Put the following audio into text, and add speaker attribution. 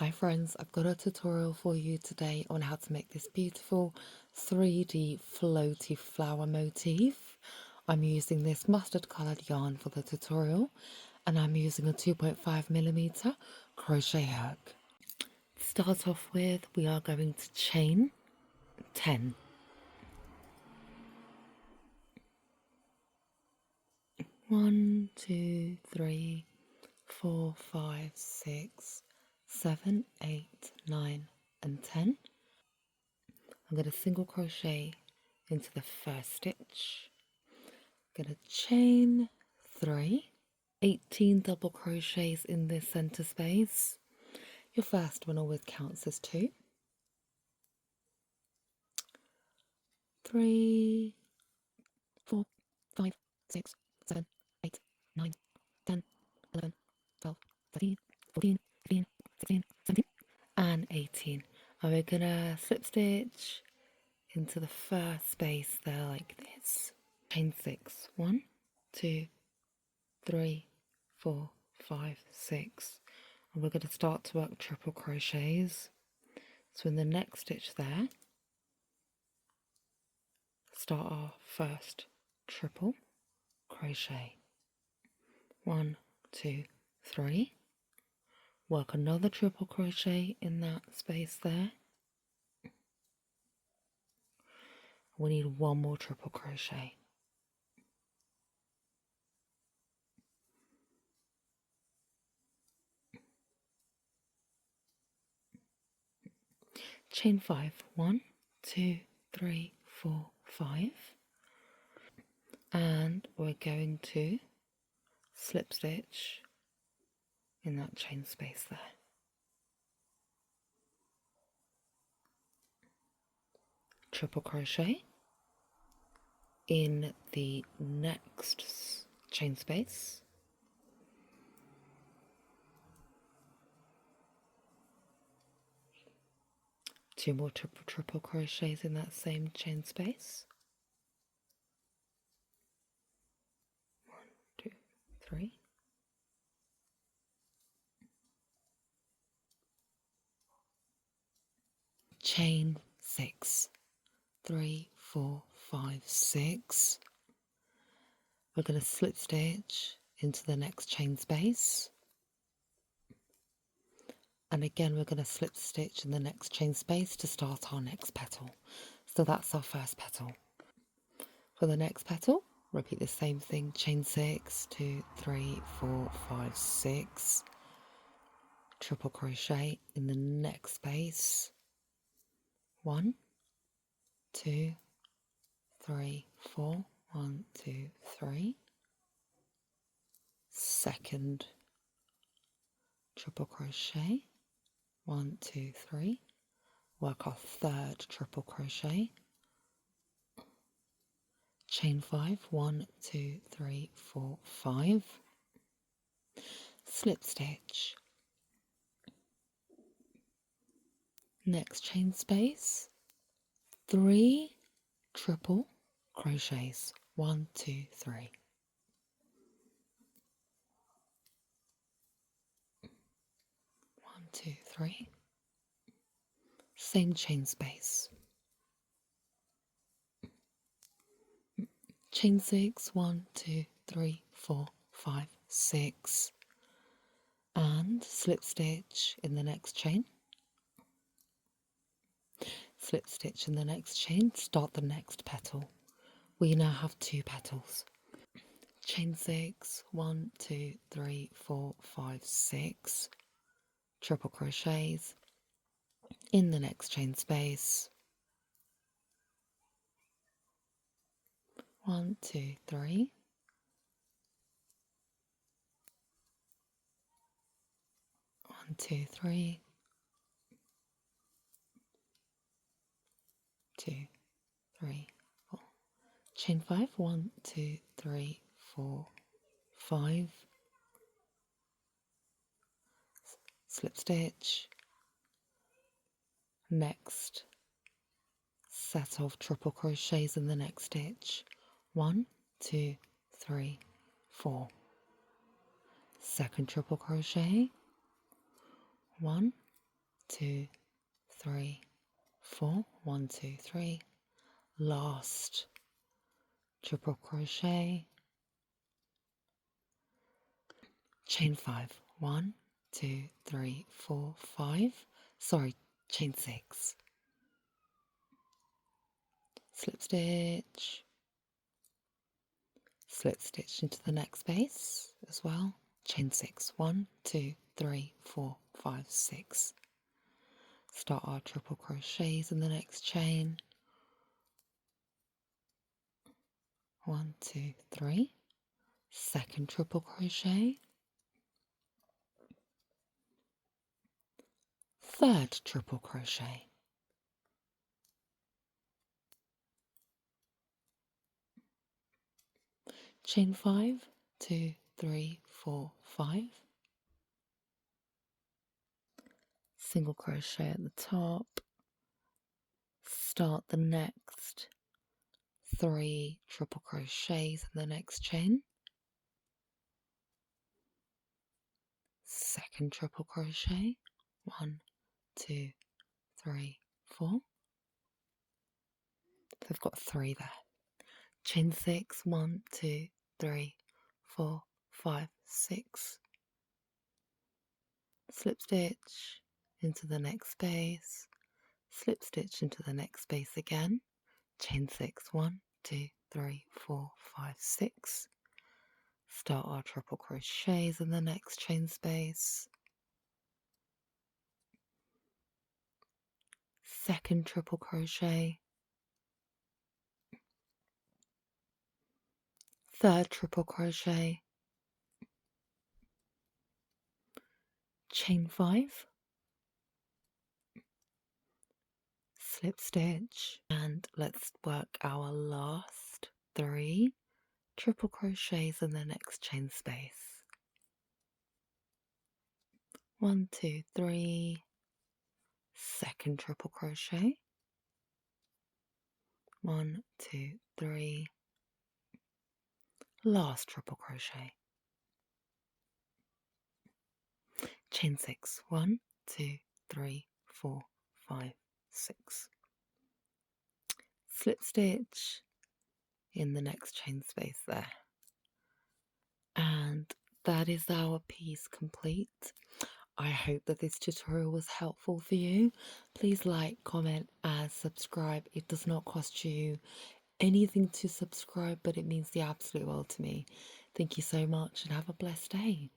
Speaker 1: Hi friends, I've got a tutorial for you today on how to make this beautiful 3D floaty flower motif. I'm using this mustard coloured yarn for the tutorial and I'm using a 2.5mm crochet hook. To start off with, we are going to chain 10. 1, 2, 3, 4, 5, 6, 7, 8, 9 and 10. I'm going to single crochet into the first stitch. I'm going to chain 3, 18 double crochets in this center space. Your first one always counts as 2. 3, 4, 5, 6, 7, 8, 9, 10, 11, 12, 13, 14, 15, 16, 17 and 18. And we're going to slip stitch into the first space there like this. Chain 6. 1, 2, 3, 4, 5, 6. And we're going to start to work triple crochets. So in the next stitch there, start our first triple crochet. 1, 2, 3. Work another triple crochet in that space there. We need one more triple crochet. Chain 5. 1, 2, 3, 4, 5. And we're going to slip stitch in that chain space there. Triple crochet in the next chain space. Two more triple crochets in that same chain space. 1, 2, 3. Chain 6. 3, 4, 5, 6. We're going to slip stitch into the next chain space. And again, we're going to slip stitch in the next chain space to start our next petal. So that's our first petal. For the next petal, repeat the same thing. Chain 6, 2, 3, 4, 5, 6. Triple crochet in the next space. 1, 2, 3, 4. 1, 2, 3. Second triple crochet. 1, 2, 3. Work our third triple crochet. Chain 5. 1, 2, 3, 4, 5. Slip stitch. Next chain space. 3 triple crochets. 1, 2, 3. 1, 2, 3. Same chain space. Chain 6. 1, 2, 3, 4, 5, 6. And slip stitch in the next chain. Slip stitch in the next chain. Start the next petal. We now have 2 petals. Chain 6. 1, 2, 3, 4, 5, 6. Triple crochets in the next chain space. 1, 2, 3. 1, 2, 3. 2, 3, 4. Chain 5. 1, 2, 3, 4, 5. Slip stitch. Next set of triple crochets in the next stitch. 1, 2, 3, 4. Second triple crochet. 1, 2, 3, 4, 1, 2, 3, last triple crochet, chain 5, 1, 2, 3, 4, 5, sorry, chain 6, slip stitch, slip stitch into the next space as well, chain 6, 1, 2, 3, 4, 5, 6, start our triple crochets in the next chain, 1, 2, 3, second triple crochet, third triple crochet, chain 5, 2, 3, 4, 5, single crochet at the top, start the next 3 triple crochets in the next chain, second triple crochet, 1, 2, 3, 4, so I've got 3 there, chain 6, 1, 2, 3, 4, 5, 6, slip stitch into the next space, slip stitch into the next space again, chain 6, 1, 2, 3, 4, 5, 6, start our triple crochets in the next chain space, second triple crochet, third triple crochet, chain 5, slip stitch, and let's work our last 3 triple crochets in the next chain space. 1, 2, 3, second triple crochet, 1, 2, 3, last triple crochet, chain 6, 1, 2, 3, 4, 5, 6, slip stitch in the next chain space there, and that is our piece complete. I hope that this tutorial was helpful for you. Please like, comment and subscribe. It does not cost you anything to subscribe, but it means the absolute world to me. Thank you so much and have a blessed day.